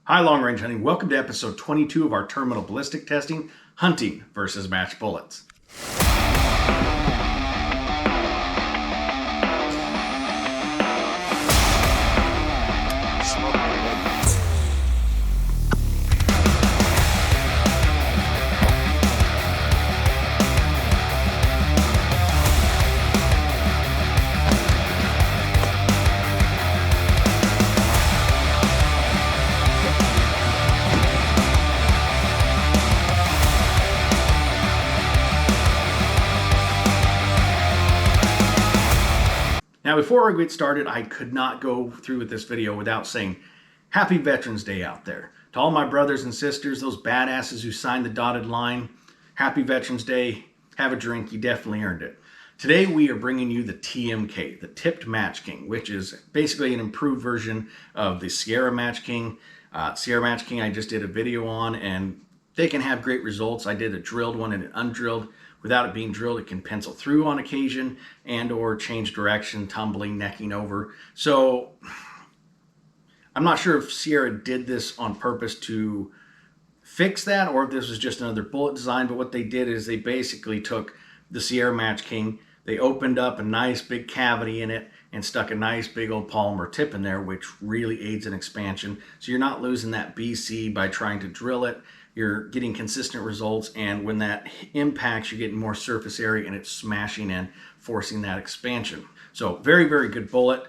Hi, long range hunting. Welcome to episode 22 of our terminal ballistic testing, hunting versus match bullets. Now, before I get started, I could not go through with this video without saying Happy Veterans Day out there. To all my brothers and sisters, those badasses who signed the dotted line, Happy Veterans Day. Have a drink. You definitely earned it. Today, we are bringing you the TMK, the Tipped Match King, which is basically an improved version of the Sierra Match King. Sierra Match King I just did a video on, and they can have great results. I did a drilled one and an undrilled. Without it being drilled, it can pencil through on occasion and or change direction, tumbling, necking over. So I'm not sure if Sierra did this on purpose to fix that or if this was just another bullet design, but what they did is they basically took the Sierra Match King, they opened up a nice big cavity in it and stuck a nice big old polymer tip in there, which really aids in expansion. So you're not losing that BC by trying to drill it. You're getting consistent results, and when that impacts, you're getting more surface area and it's smashing in, forcing that expansion. So very, very good bullet.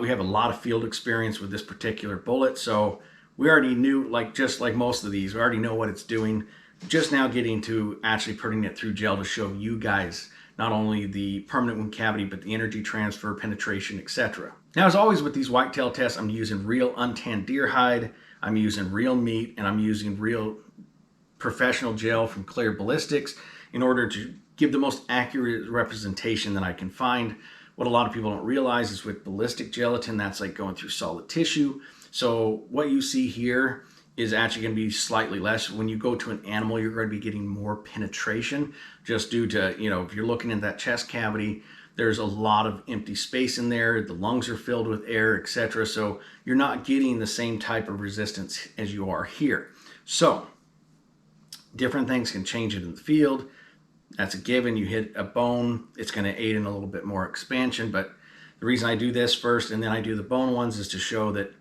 We have a lot of field experience with this particular bullet, so we already knew, just like most of these, we already know what it's doing. Just now getting to actually putting it through gel to show you guys not only the permanent wound cavity, but the energy transfer, penetration, etc. Now, as always with these whitetail tests, I'm using real untanned deer hide, I'm using real meat, and I'm using real professional gel from Clear Ballistics in order to give the most accurate representation that I can find. What a lot of people don't realize is with ballistic gelatin, that's like going through solid tissue. So what you see here is actually going to be slightly less. When you go to an animal, you're going to be getting more penetration just due to, if you're looking at that chest cavity, there's a lot of empty space in there. The lungs are filled with air, etc. So you're not getting the same type of resistance as you are here. So different things can change it in the field. That's a given. You hit a bone, it's going to aid in a little bit more expansion. But the reason I do this first and then I do the bone ones is to show that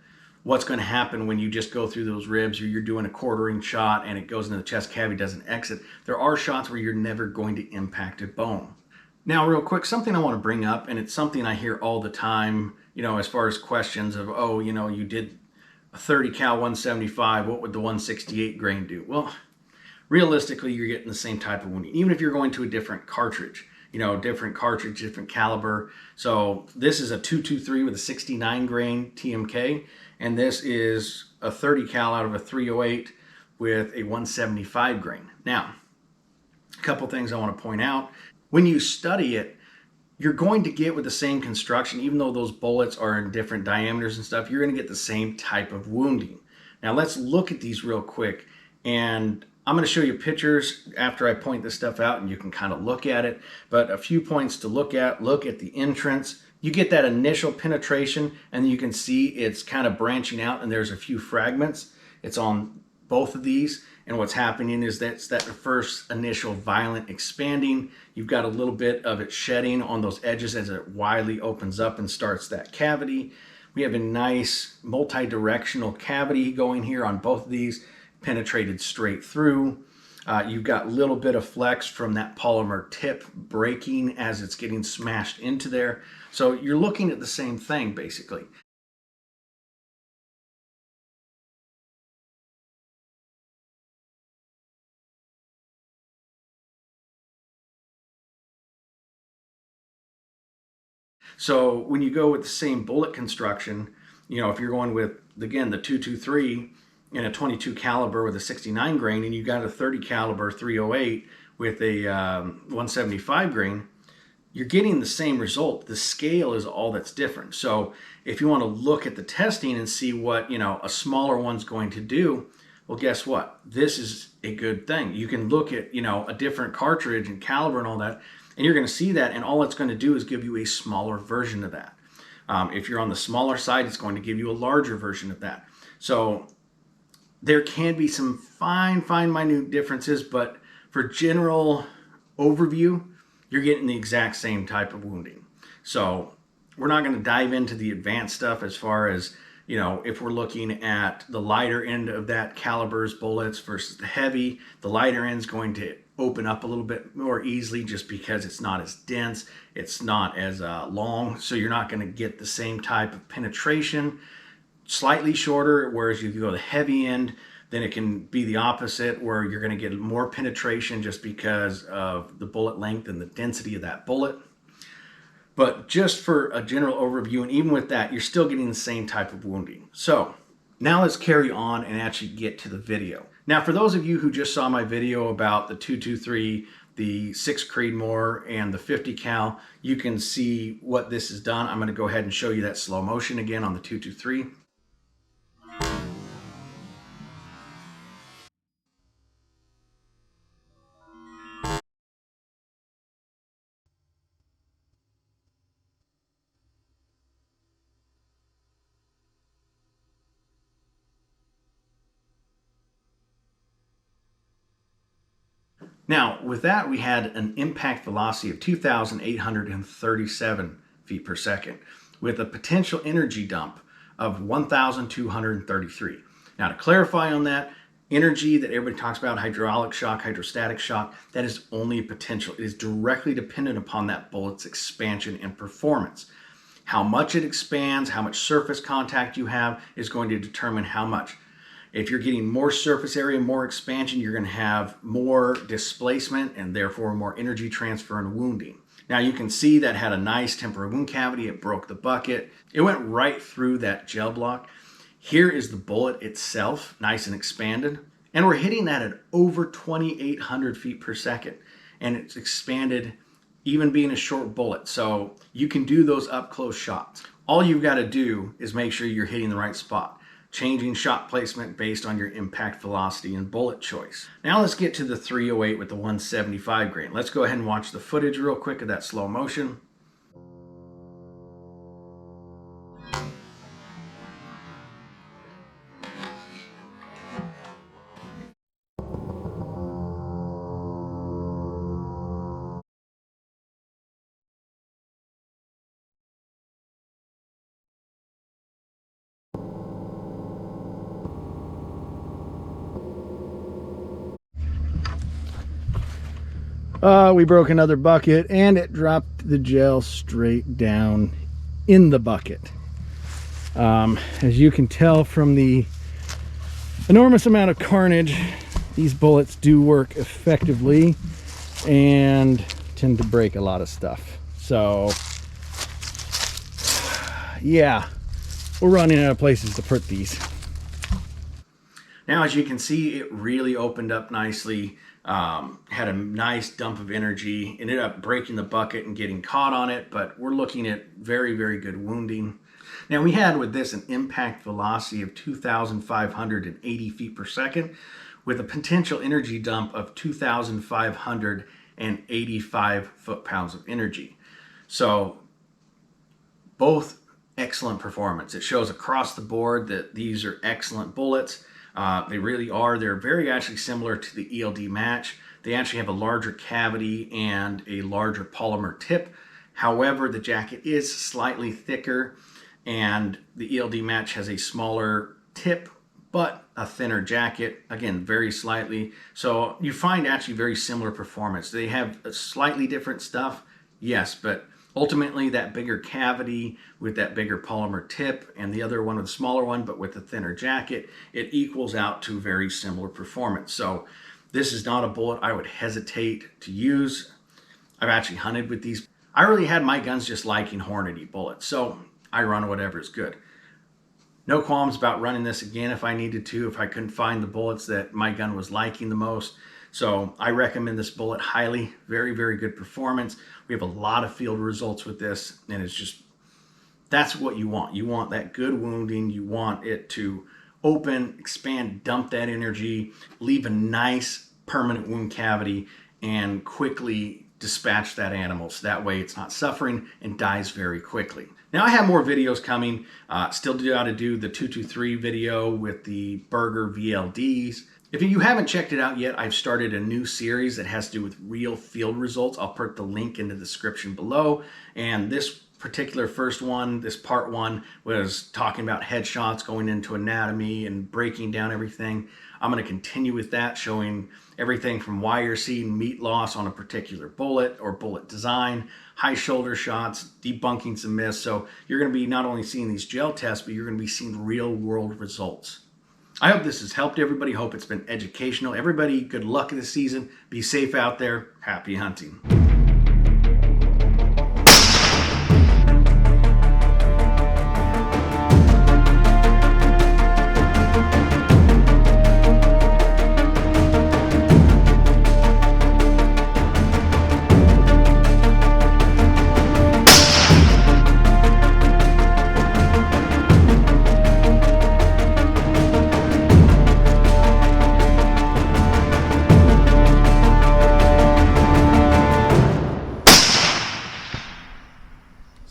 what's going to happen when you just go through those ribs or you're doing a quartering shot and it goes into the chest cavity, doesn't exit. There are shots where you're never going to impact a bone. Now, real quick, something I want to bring up, and it's something I hear all the time, as far as questions of, you did a 30 cal 175, what would the 168 grain do? Well, realistically, you're getting the same type of wounding, even if you're going to a different cartridge, different cartridge, different caliber. So this is a 223 with a 69 grain TMK, and this is a 30 cal out of a 308 with a 175 grain. Now, a couple things I want to point out. When you study it, you're going to get with the same construction, even though those bullets are in different diameters and stuff, you're going to get the same type of wounding. Now let's look at these real quick, and I'm going to show you pictures after I point this stuff out and you can kind of look at it. But a few points to look at the entrance. You get that initial penetration and you can see it's kind of branching out and there's a few fragments. It's on both of these. And what's happening is that's that first initial violent expanding. You've got a little bit of it shedding on those edges as it widely opens up and starts that cavity. We have a nice multi-directional cavity going here on both of these. Penetrated straight through. You've got a little bit of flex from that polymer tip breaking as it's getting smashed into there. So you're looking at the same thing basically. So when you go with the same bullet construction, if you're going with, again, the 223 in a 22 caliber with a 69 grain and you got a 30 caliber 308 with a 175 grain, you're getting the same result. The scale is all that's different. So if you want to look at the testing and see what a smaller one's going to do, well, guess what? This is a good thing. You can look at a different cartridge and caliber and all that, and you're going to see that, and all it's going to do is give you a smaller version of that. If you're on the smaller side, it's going to give you a larger version of that. So There can be some fine, minute differences, but for general overview, you're getting the exact same type of wounding. So we're not going to dive into the advanced stuff as far as, you know, if we're looking at the lighter end of that caliber's bullets versus the heavy. The lighter end is going to open up a little bit more easily just because it's not as dense, it's not as long, so you're not going to get the same type of penetration. Slightly shorter, whereas if you go the heavy end, then it can be the opposite, where you're going to get more penetration just because of the bullet length and the density of that bullet. But just for a general overview, and even with that, you're still getting the same type of wounding. So now let's carry on and actually get to the video. Now, for those of you who just saw my video about the 223, the 6 Creedmoor, and the 50 cal, you can see what this has done. I'm going to go ahead and show you that slow motion again on the 223. Now, with that, we had an impact velocity of 2,837 feet per second with a potential energy dump of 1,233. Now, to clarify on that, energy that everybody talks about, hydraulic shock, hydrostatic shock, that is only a potential. It is directly dependent upon that bullet's expansion and performance. How much it expands, how much surface contact you have is going to determine how much. If you're getting more surface area, more expansion, you're going to have more displacement and therefore more energy transfer and wounding. Now you can see that had a nice temporary wound cavity. It broke the bucket. It went right through that gel block. Here is the bullet itself, nice and expanded. And we're hitting that at over 2,800 feet per second. And it's expanded even being a short bullet. So you can do those up close shots. All you've got to do is make sure you're hitting the right spot, changing shot placement based on your impact velocity and bullet choice. Now let's get to the 308 with the 175 grain. Let's go ahead and watch the footage real quick of that slow motion. We broke another bucket and it dropped the gel straight down in the bucket. As you can tell from the enormous amount of carnage, these bullets do work effectively and tend to break a lot of stuff. So yeah, we're running out of places to put these. Now, as you can see, it really opened up nicely. Had a nice dump of energy, ended up breaking the bucket and getting caught on it, but we're looking at very, very good wounding. Now, we had with this an impact velocity of 2,580 feet per second with a potential energy dump of 2,585 foot-pounds of energy. So both excellent performance. It shows across the board that these are excellent bullets. They really are. They're very actually similar to the ELD match. They actually have a larger cavity and a larger polymer tip. However, the jacket is slightly thicker and the ELD match has a smaller tip but a thinner jacket, again, very slightly. So you find actually very similar performance. They have a slightly different stuff, yes, but ultimately that bigger cavity with that bigger polymer tip and the other one with a smaller one but with a thinner jacket, it equals out to very similar performance. So this is not a bullet I would hesitate to use. I've actually hunted with these. I really had my guns just liking Hornady bullets, so I run whatever is good. No qualms about running this again if I needed to, if I couldn't find the bullets that my gun was liking the most. So I recommend this bullet highly. Very, very good performance. We have a lot of field results with this, and it's just, that's what you want. You want that good wounding. You want it to open, expand, dump that energy, leave a nice permanent wound cavity, and quickly dispatch that animal so that way it's not suffering and dies very quickly. Now I have more videos coming. Still got to do the 223 video with the burger VLDs. If you haven't checked it out yet, I've started a new series that has to do with real field results. I'll put the link in the description below. And this particular first one, this part one, was talking about headshots, going into anatomy and breaking down everything. I'm going to continue with that, showing everything from why you're seeing meat loss on a particular bullet or bullet design, high shoulder shots, debunking some myths. So you're going to be not only seeing these gel tests, but you're going to be seeing real world results. I hope this has helped everybody. Hope it's been educational. Everybody, good luck this season. Be safe out there. Happy hunting.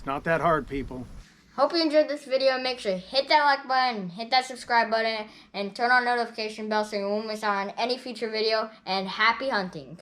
Not that hard, people. Hope you enjoyed this video. Make sure to hit that like button, hit that subscribe button, and turn on notification bell so you won't miss out on any future video. And happy hunting.